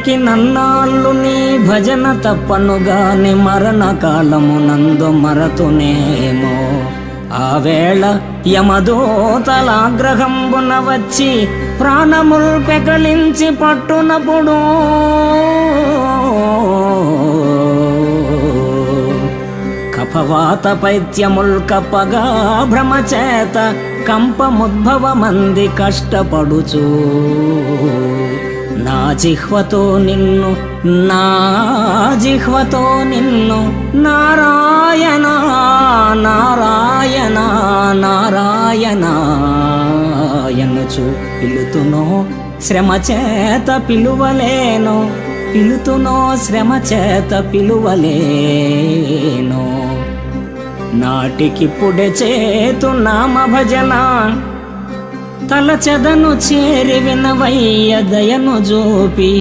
నాటికి నన్నాళ్ళు నీ భజన తప్పనుగాని మరణకాలమునందు మరతునేమో. ఆ వేళ యమదూతలాగ్రహంబున వచ్చి ప్రాణముల్ పెకలించి పట్టునప్పుడు కఫవాత పైత్యముల్ కప్పగా భ్రమచేత కంపముద్భవమంది కష్టపడుచు నా జిహ్వతో నారాయణ నారాయణ నారాయణ ఎనుచు పిలుతునో శ్రమ చేత పిలువలేను, పిలుతునో శ్రమ చేత పిలువలేను. నాటికిప్పుడే చేతు నామ భజన తలచెదను చేరి వినవయ్య దయను జూపి.